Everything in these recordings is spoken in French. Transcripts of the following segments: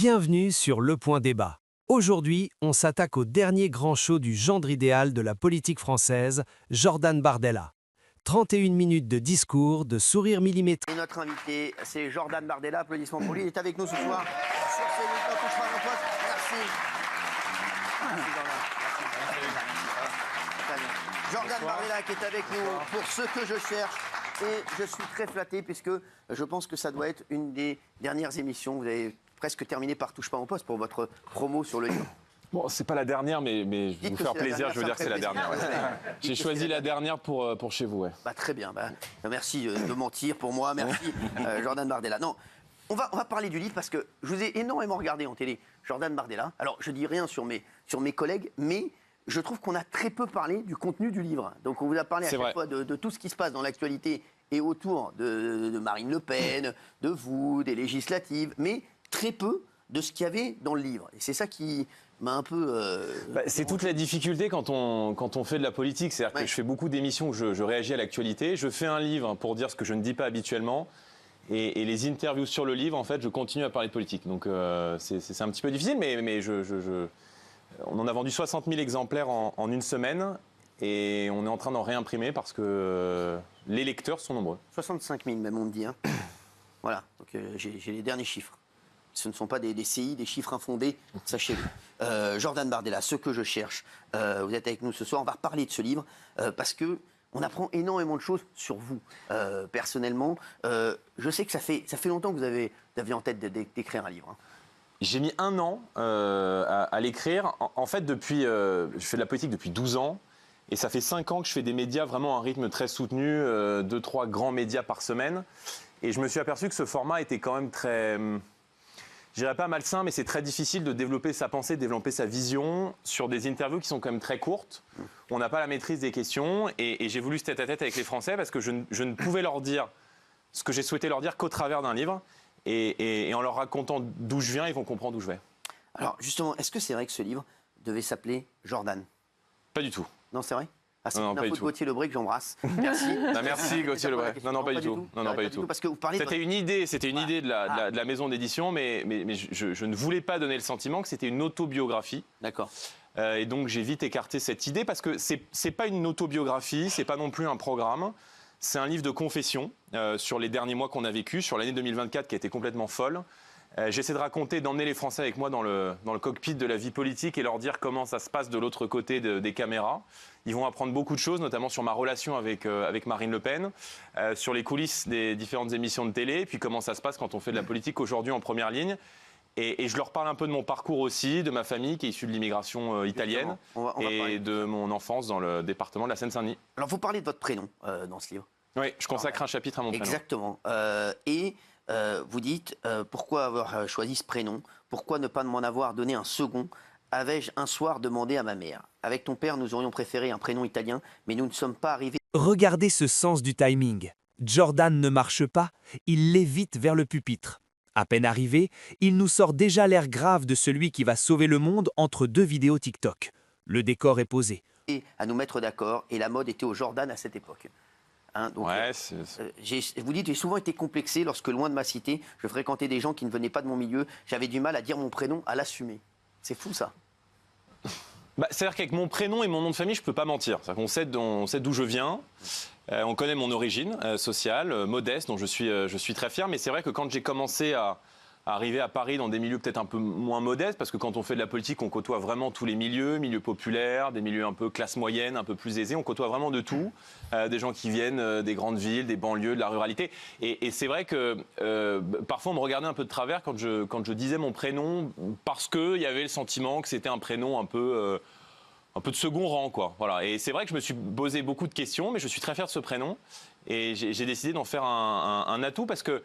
Bienvenue sur Le Point Débat. Aujourd'hui, on s'attaque au dernier grand show du gendre idéal de la politique française, Jordan Bardella. 31 minutes de discours, de sourires millimétrés. Et notre invité, c'est Jordan Bardella. Applaudissements pour lui. Il est avec nous ce soir sur CNews. On touche pas à mon poste. Merci. Merci, Jordan Bardella qui est avec nous pour Ce que je cherche. Et je suis très flatté puisque je pense que ça doit être une des dernières émissions. Vous avez presque terminé par Touche pas à mon poste pour votre promo sur le livre. Bon, c'est pas la dernière, mais je vais vous faire plaisir, je veux dire que c'est la dernière. Ouais. J'ai choisi la dernière pour chez vous. Ouais. Bah, très bien, merci de mentir pour moi, merci Jordan Bardella. Non, on va parler du livre parce que je vous ai énormément regardé en télé, Jordan Bardella. Alors, je dis rien sur mes collègues, mais je trouve qu'on a très peu parlé du contenu du livre. Donc, on vous a parlé à chaque fois de tout ce qui se passe dans l'actualité et autour de Marine Le Pen, de vous, des législatives, mais très peu de ce qu'il y avait dans le livre. Et c'est ça qui m'a un peu... c'est toute la difficulté quand on fait de la politique. C'est-à-dire que je fais beaucoup d'émissions où je réagis à l'actualité. Je fais un livre pour dire ce que je ne dis pas habituellement. Et les interviews sur le livre, en fait, je continue à parler de politique. Donc c'est un petit peu difficile, mais on en a vendu 60 000 exemplaires en une semaine. Et on est en train d'en réimprimer parce que les lecteurs sont nombreux. 65 000 même, on me dit. Hein. Voilà, donc j'ai les derniers chiffres. Ce ne sont pas des CI, des chiffres infondés, sachez-le. Jordan Bardella, Ce que je cherche. Vous êtes avec nous ce soir, on va reparler de ce livre parce qu'on apprend énormément de choses sur vous, personnellement. Je sais que ça fait longtemps que vous avez en tête d'écrire un livre. Hein. J'ai mis 1 an à l'écrire. En fait, je fais de la politique depuis 12 ans. Et ça fait 5 ans que je fais des médias vraiment à un rythme très soutenu, 2-3 grands médias par semaine. Et je me suis aperçu que ce format était quand même très... Je dirais pas malsain, mais c'est très difficile de développer sa pensée, de développer sa vision sur des interviews qui sont quand même très courtes. On n'a pas la maîtrise des questions et j'ai voulu ce tête-à-tête avec les Français parce que je ne pouvais leur dire ce que j'ai souhaité leur dire qu'au travers d'un livre. Et en leur racontant d'où je viens, ils vont comprendre d'où je vais. Alors justement, est-ce que c'est vrai que ce livre devait s'appeler Jordan? Pas du tout. Non, c'est vrai? Ah, c'est une info de Gauthier Lebray que j'embrasse. Merci. Merci Gauthier Lebray. Non, pas du tout. Non, pas du tout. Parce que vous parlez c'était une idée de la maison d'édition, mais je ne voulais pas donner le sentiment que c'était une autobiographie. D'accord. Et donc j'ai vite écarté cette idée parce que c'est pas une autobiographie, c'est pas non plus un programme. C'est un livre de confession sur les derniers mois qu'on a vécu, sur l'année 2024 qui a été complètement folle. J'essaie de raconter, d'emmener les Français avec moi dans le cockpit de la vie politique et leur dire comment ça se passe de l'autre côté des caméras. Ils vont apprendre beaucoup de choses, notamment sur ma relation avec Marine Le Pen, sur les coulisses des différentes émissions de télé, et puis comment ça se passe quand on fait de la politique aujourd'hui en première ligne. Et je leur parle un peu de mon parcours aussi, de ma famille qui est issue de l'immigration italienne et de mon enfance dans le département de la Seine-Saint-Denis. Alors vous parlez de votre prénom dans ce livre. Oui, je consacre un chapitre à mon prénom. Exactement. Vous dites, pourquoi avoir choisi ce prénom? Pourquoi ne pas m'en avoir donné un second? Avais-je un soir demandé à ma mère. Avec ton père, nous aurions préféré un prénom italien, mais nous ne sommes pas arrivés... Regardez ce sens du timing. Jordan ne marche pas, il lévite vers le pupitre. À peine arrivé, il nous sort déjà l'air grave de celui qui va sauver le monde entre 2 vidéos TikTok. Le décor est posé. Et à nous mettre d'accord, et la mode était au Jordan à cette époque. Hein, donc, vous dites, j'ai souvent été complexé lorsque, loin de ma cité, je fréquentais des gens qui ne venaient pas de mon milieu. J'avais du mal à dire mon prénom, à l'assumer. C'est fou, ça. C'est-à-dire qu'avec mon prénom et mon nom de famille, je ne peux pas mentir. On sait d'où je viens. On connaît mon origine sociale, modeste, dont je suis très fier. Mais c'est vrai que quand j'ai commencé à arriver à Paris dans des milieux peut-être un peu moins modestes, parce que quand on fait de la politique, on côtoie vraiment tous les milieux populaires, des milieux un peu classe moyenne, un peu plus aisés, on côtoie vraiment de tout, des gens qui viennent des grandes villes, des banlieues, de la ruralité. Et c'est vrai que parfois on me regardait un peu de travers quand je disais mon prénom, parce qu'il y avait le sentiment que c'était un prénom un peu de second rang, quoi. Voilà. Et c'est vrai que je me suis posé beaucoup de questions, mais je suis très fier de ce prénom, et j'ai décidé d'en faire un atout, parce que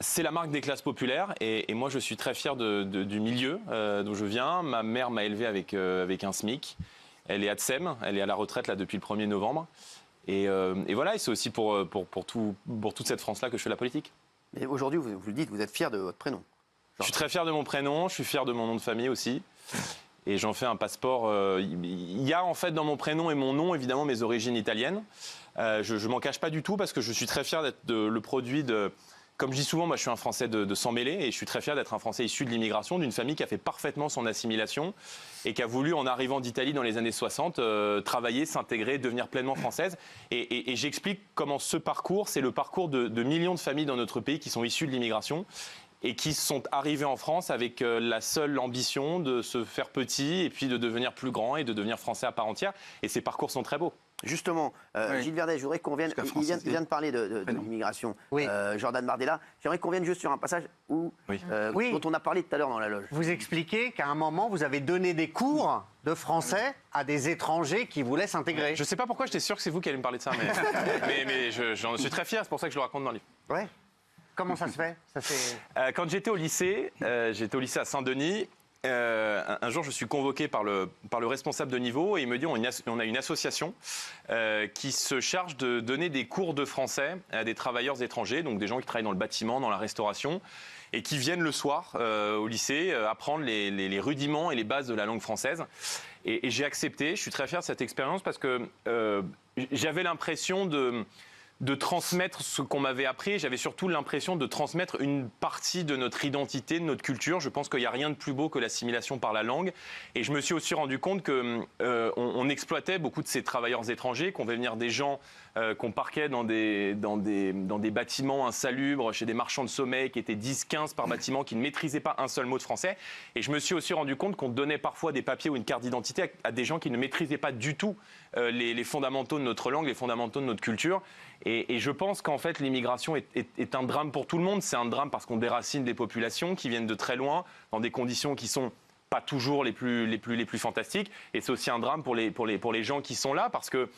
c'est la marque des classes populaires et moi je suis très fier du milieu d'où je viens. Ma mère m'a élevé avec un SMIC. Elle est ATSEM, elle est à la retraite là, depuis le 1er novembre. Et voilà, et c'est aussi pour toute cette France-là que je fais la politique. Mais aujourd'hui, vous le dites, vous êtes fier de votre prénom. Je suis très fier de mon prénom, je suis fier de mon nom de famille aussi. Et j'en fais un passeport. Il y a en fait dans mon prénom et mon nom évidemment mes origines italiennes. Je m'en cache pas du tout parce que je suis très fier d'être le produit comme je dis souvent, moi je suis un Français de sang mêlé et je suis très fier d'être un Français issu de l'immigration, d'une famille qui a fait parfaitement son assimilation et qui a voulu, en arrivant d'Italie dans les années 60, travailler, s'intégrer, devenir pleinement française. Et j'explique comment ce parcours, c'est le parcours de millions de familles dans notre pays qui sont issues de l'immigration et qui sont arrivés en France avec la seule ambition de se faire petit et puis de devenir plus grand et de devenir français à part entière. Et ces parcours sont très beaux. Justement, Gilles Verdet, je voudrais qu'on vienne. Il vient de parler de l'immigration. Oui. Jordan Bardella, j'aimerais qu'on vienne juste sur un passage où, dont on a parlé tout à l'heure dans la loge. Vous expliquez qu'à un moment, vous avez donné des cours de français à des étrangers qui voulaient s'intégrer. Je ne sais pas pourquoi, j'étais sûr que c'est vous qui allez me parler de ça, mais j'en suis très fier, c'est pour ça que je le raconte dans le livre. Ouais. Comment ça se fait Quand j'étais au lycée à Saint-Denis. Un jour, je suis convoqué par le responsable de niveau et il me dit on a une association qui se charge de donner des cours de français à des travailleurs étrangers, donc des gens qui travaillent dans le bâtiment, dans la restauration, et qui viennent le soir au lycée apprendre les rudiments et les bases de la langue française. Et j'ai accepté, je suis très fier de cette expérience parce que j'avais l'impression de transmettre ce qu'on m'avait appris. J'avais surtout l'impression de transmettre une partie de notre identité, de notre culture. Je pense qu'il n'y a rien de plus beau que l'assimilation par la langue. Et je me suis aussi rendu compte qu'on exploitait beaucoup de ces travailleurs étrangers, qu'on fait venir des gens qu'on parquait dans des bâtiments insalubres, chez des marchands de sommeil qui étaient 10, 15 par bâtiment, qui ne maîtrisaient pas un seul mot de français. Et je me suis aussi rendu compte qu'on donnait parfois des papiers ou une carte d'identité à des gens qui ne maîtrisaient pas du tout les fondamentaux de notre langue, les fondamentaux de notre culture. Et je pense qu'en fait, l'immigration est un drame pour tout le monde. C'est un drame parce qu'on déracine des populations qui viennent de très loin, dans des conditions qui sont pas toujours les plus fantastiques. Et c'est aussi un drame pour les gens qui sont là, parce que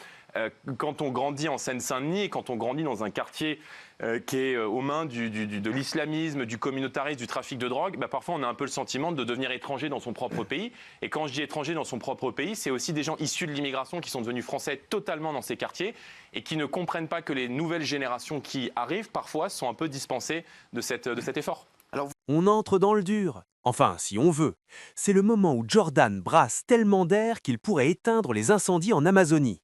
quand on grandit en Seine-Saint-Denis et quand on grandit dans un quartier qui est aux mains de l'islamisme, du communautarisme, du trafic de drogue, parfois on a un peu le sentiment de devenir étranger dans son propre pays. Et quand je dis étranger dans son propre pays, c'est aussi des gens issus de l'immigration qui sont devenus français totalement dans ces quartiers et qui ne comprennent pas que les nouvelles générations qui arrivent parfois sont un peu dispensées de cet effort. On entre dans le dur. Enfin, si on veut. C'est le moment où Jordan brasse tellement d'air qu'il pourrait éteindre les incendies en Amazonie.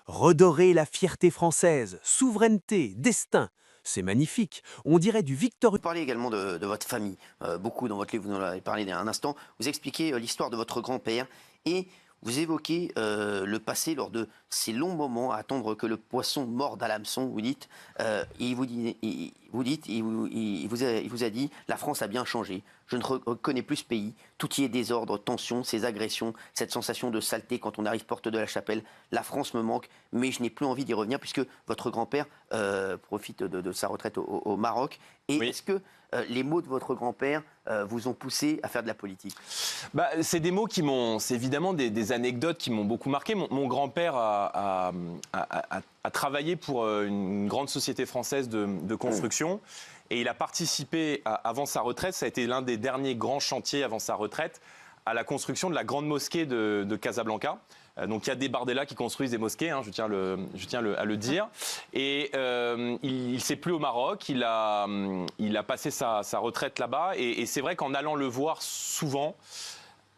Redorer la fierté française, souveraineté, destin. C'est magnifique. On dirait du Victor Hugo. Vous parlez également de votre famille. Beaucoup dans votre livre, vous en avez parlé il y a un instant. Vous expliquez l'histoire de votre grand-père et vous évoquez le passé lors de ces longs moments à attendre que le poisson morde à l'hameçon. Vous dites, il vous a dit, la France a bien changé. Je ne reconnais plus ce pays. Tout y est désordre, tension, ces agressions, cette sensation de saleté quand on arrive porte de la Chapelle. La France me manque, mais je n'ai plus envie d'y revenir puisque votre grand-père profite de sa retraite au Maroc. Et oui. Est-ce que les mots de votre grand-père vous ont poussé à faire de la politique? C'est des mots c'est évidemment des anecdotes qui m'ont beaucoup marqué. Mon grand-père a travaillé pour une grande société française de construction. Et il a participé, avant sa retraite, ça a été l'un des derniers grands chantiers avant sa retraite, à la construction de la grande mosquée de Casablanca. Donc il y a des Bardella qui construisent des mosquées, je tiens à le dire. Et il ne s'est plus au Maroc, il a passé sa retraite là-bas. Et c'est vrai qu'en allant le voir souvent,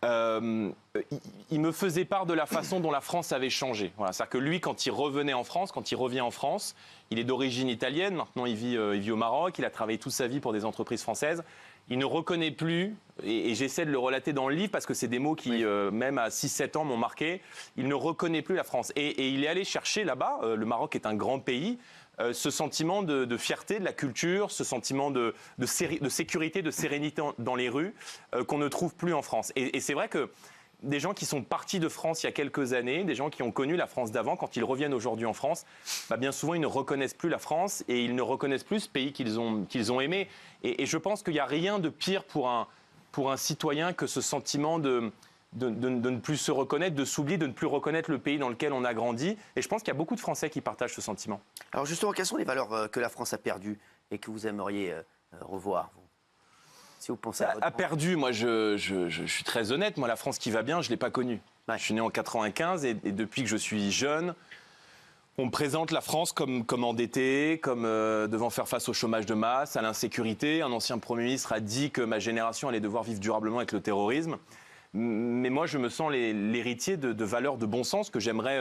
il me faisait part de la façon dont la France avait changé. Voilà, c'est-à-dire que lui, quand il revient en France, il est d'origine italienne, maintenant il vit au Maroc, il a travaillé toute sa vie pour des entreprises françaises. Il ne reconnaît plus, et j'essaie de le relater dans le livre parce que c'est des mots qui, même à 6-7 ans, m'ont marqué, il ne reconnaît plus la France. Et il est allé chercher là-bas, le Maroc est un grand pays, ce sentiment de fierté de la culture, ce sentiment de sécurité, de sérénité dans les rues qu'on ne trouve plus en France. Et c'est vrai que des gens qui sont partis de France il y a quelques années, des gens qui ont connu la France d'avant, quand ils reviennent aujourd'hui en France, bien souvent ils ne reconnaissent plus la France et ils ne reconnaissent plus ce pays qu'ils ont aimé. Et je pense qu'il n'y a rien de pire pour un citoyen que ce sentiment de ne plus se reconnaître, de s'oublier, de ne plus reconnaître le pays dans lequel on a grandi. Et je pense qu'il y a beaucoup de Français qui partagent ce sentiment. Alors justement, quelles sont les valeurs que la France a perdues et que vous aimeriez revoir, vous ? Si vous pensez à perdu, moi je suis très honnête, moi la France qui va bien, je ne l'ai pas connue. Ouais. Je suis né en 95 et depuis que je suis jeune, on me présente la France comme endettée, comme devant faire face au chômage de masse, à l'insécurité. Un ancien Premier ministre a dit que ma génération allait devoir vivre durablement avec le terrorisme. Mais moi je me sens l'héritier de valeurs de bon sens que j'aimerais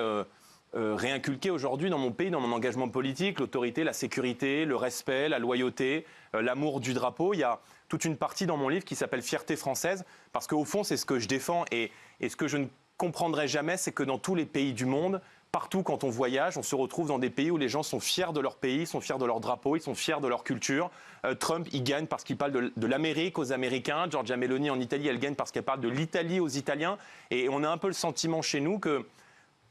réinculquer aujourd'hui dans mon pays, dans mon engagement politique, l'autorité, la sécurité, le respect, la loyauté, l'amour du drapeau. Il y a toute une partie dans mon livre qui s'appelle Fierté française, parce qu'au fond, c'est ce que je défends. Et ce que je ne comprendrai jamais, c'est que dans tous les pays du monde, partout quand on voyage, on se retrouve dans des pays où les gens sont fiers de leur pays, sont fiers de leur drapeau, ils sont fiers de leur culture. Trump, il gagne parce qu'il parle de l'Amérique aux Américains. Giorgia Meloni en Italie, elle gagne parce qu'elle parle de l'Italie aux Italiens. Et on a un peu le sentiment chez nous que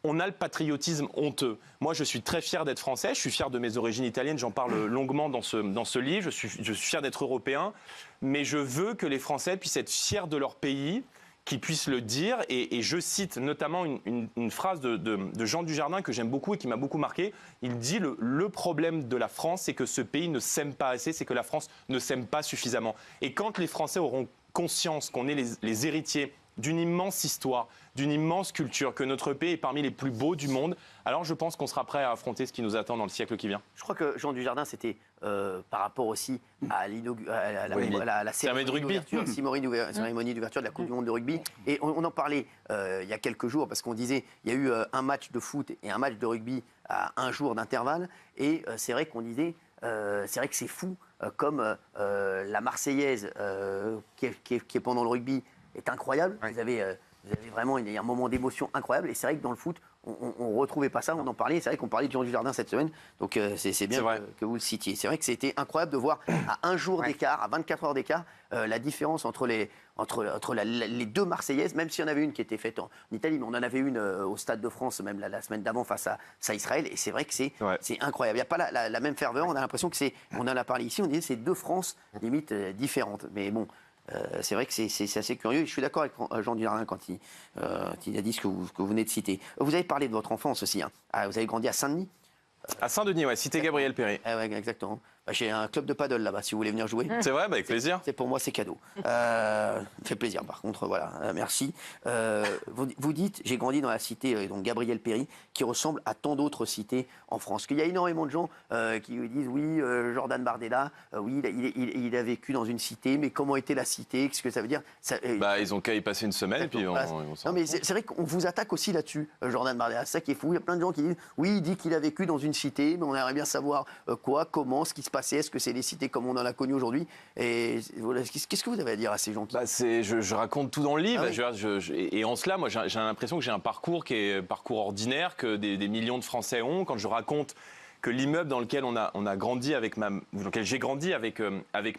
on a le patriotisme honteux. Moi, je suis très fier d'être français, je suis fier de mes origines italiennes, j'en parle longuement dans ce livre, je suis fier d'être européen, mais je veux que les Français puissent être fiers de leur pays, qu'ils puissent le dire, et je cite notamment une phrase de Jean Dujardin que j'aime beaucoup et qui m'a beaucoup marqué. Il dit le problème de la France, c'est que ce pays ne s'aime pas assez, c'est que la France ne s'aime pas suffisamment. Et quand les Français auront conscience qu'on est les héritiers d'une immense histoire, d'une immense culture, que notre pays est parmi les plus beaux du monde, alors je pense qu'on sera prêt à affronter ce qui nous attend dans le siècle qui vient. Je crois que Jean Dujardin, c'était par rapport aussi à la cérémonie d'ouverture de la Coupe du Monde de rugby. Et on en parlait il y a quelques jours, parce qu'on disait il y a eu un match de foot et un match de rugby à un jour d'intervalle. Et c'est vrai qu'on disait, c'est vrai que c'est fou, comme la Marseillaise qui est pendant le rugby est incroyable. Vous avez vraiment un moment d'émotion incroyable. Et c'est vrai que dans le foot, on ne retrouvait pas ça, on en parlait. C'est vrai qu'on parlait de Jean Dujardin cette semaine, donc c'est bien que vous le citiez. C'est vrai que c'était incroyable de voir à un jour d'écart, à 24 heures d'écart, la différence entre les deux Marseillaises, même s'il y en avait une qui était faite en Italie, mais on en avait une au Stade de France, même la semaine d'avant face à Israël. Et c'est vrai que c'est incroyable. Il n'y a pas la même ferveur. On a l'impression que on en a parlé ici, on disait c'est deux France limite différentes. Mais bon. C'est vrai que c'est assez curieux. Et je suis d'accord avec Jean Dujardin quand il a dit ce que vous venez de citer. Vous avez parlé de votre enfance aussi. Hein. Vous avez grandi à Saint-Denis. À Saint-Denis, ouais, cité Gabriel Péry. Ouais, exactement. J'ai un club de paddle là-bas, si vous voulez venir jouer. C'est vrai, avec plaisir. C'est pour moi, c'est cadeau. Fait plaisir, par contre, voilà, merci. Vous dites, j'ai grandi dans la cité donc Gabriel Péry, qui ressemble à tant d'autres cités en France. Qu'il y a énormément de gens qui disent, oui, Jordan Bardella, oui, il a vécu dans une cité, mais comment était la cité? Qu'est-ce que ça veut dire? Ils ont qu'à y passer une semaine, et puis on non, mais c'est vrai qu'on vous attaque aussi là-dessus, Jordan Bardella. C'est ça qui est fou. Il y a plein de gens qui disent, oui, il dit qu'il a vécu dans une cité, mais on aimerait bien savoir quoi, comment, ce qui se passait. Est-ce que c'est des cités comme on en a connu aujourd'hui? Et voilà, qu'est-ce que vous avez à dire à ces gens qui... Je raconte tout dans le livre. Et en cela, moi, j'ai l'impression que j'ai un parcours qui est parcours ordinaire, que des millions de Français ont. Quand je raconte que l'immeuble dans lequel on a grandi dans lequel j'ai grandi avec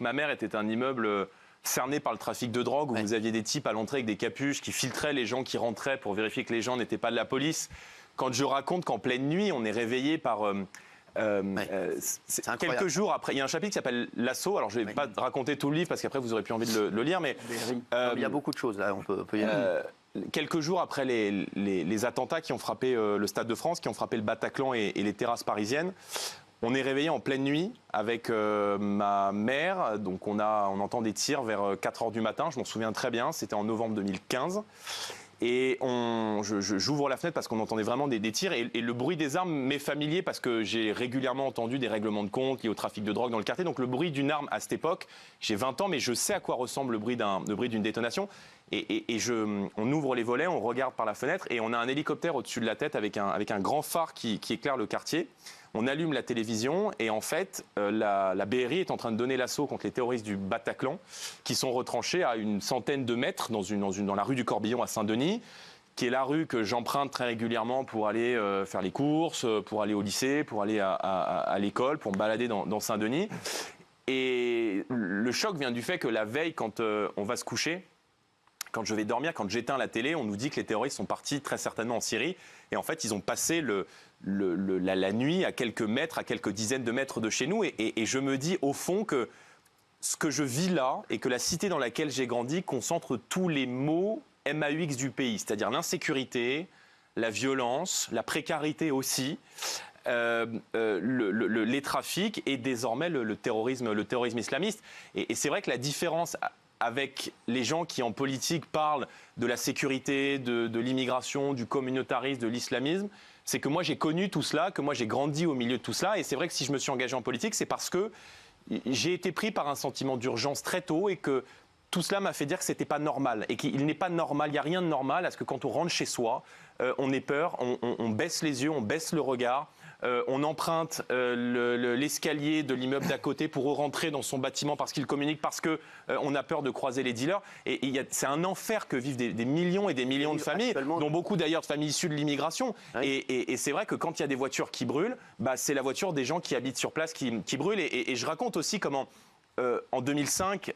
ma mère était un immeuble cerné par le trafic de drogue, où vous aviez des types à l'entrée avec des capuches qui filtraient les gens qui rentraient pour vérifier que les gens n'étaient pas de la police. Quand je raconte qu'en pleine nuit, on est réveillé par... quelques jours après, il y a un chapitre qui s'appelle L'Assaut. Alors je ne vais pas raconter tout le livre parce qu'après vous aurez plus envie de le lire, mais il y a beaucoup de choses là. On peut y aller. Quelques jours après les attentats qui ont frappé le Stade de France, qui ont frappé le Bataclan et les terrasses parisiennes, on est réveillé en pleine nuit avec ma mère. Donc on entend des tirs vers 4 heures du matin. Je m'en souviens très bien. C'était en novembre 2015. Et j'ouvre la fenêtre parce qu'on entendait vraiment des tirs. Et le bruit des armes m'est familier parce que j'ai régulièrement entendu des règlements de compte liés au trafic de drogue dans le quartier. Donc le bruit d'une arme à cette époque, j'ai 20 ans, mais je sais à quoi ressemble le bruit d'une détonation. On ouvre les volets, on regarde par la fenêtre et on a un hélicoptère au-dessus de la tête avec un grand phare qui éclaire le quartier. On allume la télévision et en fait, la BRI est en train de donner l'assaut contre les terroristes du Bataclan qui sont retranchés à une centaine de mètres dans la rue du Corbillon à Saint-Denis, qui est la rue que j'emprunte très régulièrement pour aller faire les courses, pour aller au lycée, pour aller à l'école, pour me balader dans Saint-Denis. Et le choc vient du fait que la veille, quand on va se coucher, quand je vais dormir, quand j'éteins la télé, on nous dit que les terroristes sont partis très certainement en Syrie. Et en fait, ils ont passé la nuit à quelques mètres, à quelques dizaines de mètres de chez nous. Et je me dis au fond que ce que je vis là et que la cité dans laquelle j'ai grandi concentre tous les maux MAUX du pays, c'est-à-dire l'insécurité, la violence, la précarité aussi, les trafics et désormais le terrorisme islamiste. Et c'est vrai que la différence avec les gens qui en politique parlent de la sécurité, de l'immigration, du communautarisme, de l'islamisme, c'est que moi j'ai connu tout cela, que moi j'ai grandi au milieu de tout cela. Et c'est vrai que si je me suis engagé en politique, c'est parce que j'ai été pris par un sentiment d'urgence très tôt et que tout cela m'a fait dire que c'était pas normal et qu'il n'est pas normal, il n'y a rien de normal à ce que quand on rentre chez soi, on ait peur, on baisse les yeux, on baisse le regard. On emprunte l'escalier de l'immeuble d'à côté pour rentrer dans son bâtiment parce qu'il communique, parce qu'on a peur de croiser les dealers. Et c'est un enfer que vivent des millions et des millions de familles, dont beaucoup d'ailleurs de familles issues de l'immigration. Oui. Et c'est vrai que quand il y a des voitures qui brûlent, bah, c'est la voiture des gens qui habitent sur place qui brûle. Et je raconte aussi comment, en 2005,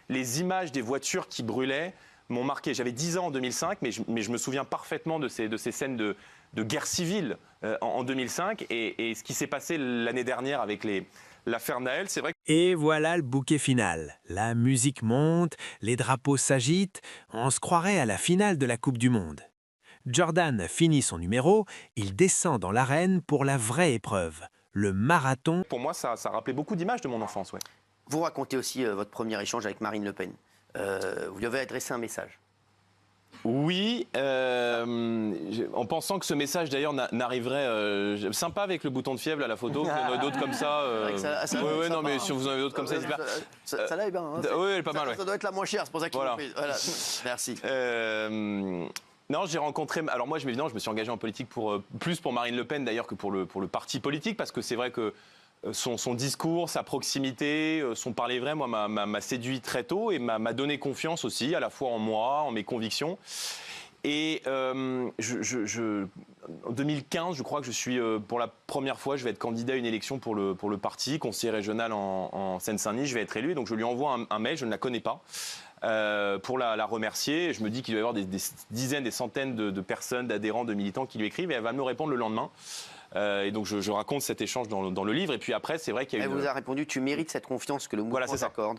les images des voitures qui brûlaient m'ont marqué. J'avais 10 ans en 2005, mais je me souviens parfaitement de ces scènes de guerre civile en 2005 et ce qui s'est passé l'année dernière avec l'affaire Naël, c'est vrai. Et voilà le bouquet final. La musique monte, les drapeaux s'agitent, on se croirait à la finale de la Coupe du Monde. Jordan finit son numéro, il descend dans l'arène pour la vraie épreuve, le marathon. Pour moi, ça rappelait beaucoup d'images de mon enfance. Ouais. Vous racontez aussi votre premier échange avec Marine Le Pen. Vous lui avez adressé un message. Oui, en pensant que ce message d'ailleurs n'arriverait sympa avec le bouton de fièvre à la photo, qu'il y en a d'autres comme ça. Oui, non, mais si vous en avez d'autres comme ça, ça là est bien. Hein, oui, elle est pas mal. Ça doit être la moins chère, c'est pour ça qu'il fait. Voilà. Merci. Non, j'ai rencontré. Alors moi, évidemment, je me suis engagé en politique plus pour Marine Le Pen d'ailleurs que pour le parti politique, parce que c'est vrai que son discours, sa proximité, son parler vrai, moi, m'a séduit très tôt et m'a donné confiance aussi, à la fois en moi, en mes convictions. Et en 2015, je crois que je suis, pour la première fois, je vais être candidat à une élection pour le parti, conseiller régional en Seine-Saint-Denis, je vais être élu. Donc je lui envoie un mail, je ne la connais pas, pour la remercier. Je me dis qu'il doit y avoir des dizaines, des centaines de personnes, d'adhérents, de militants qui lui écrivent et elle va me répondre le lendemain. Et donc je raconte cet échange dans le livre. Et puis après, c'est vrai qu'il y a Elle vous a répondu, tu mérites cette confiance que le mouvement t'accorde.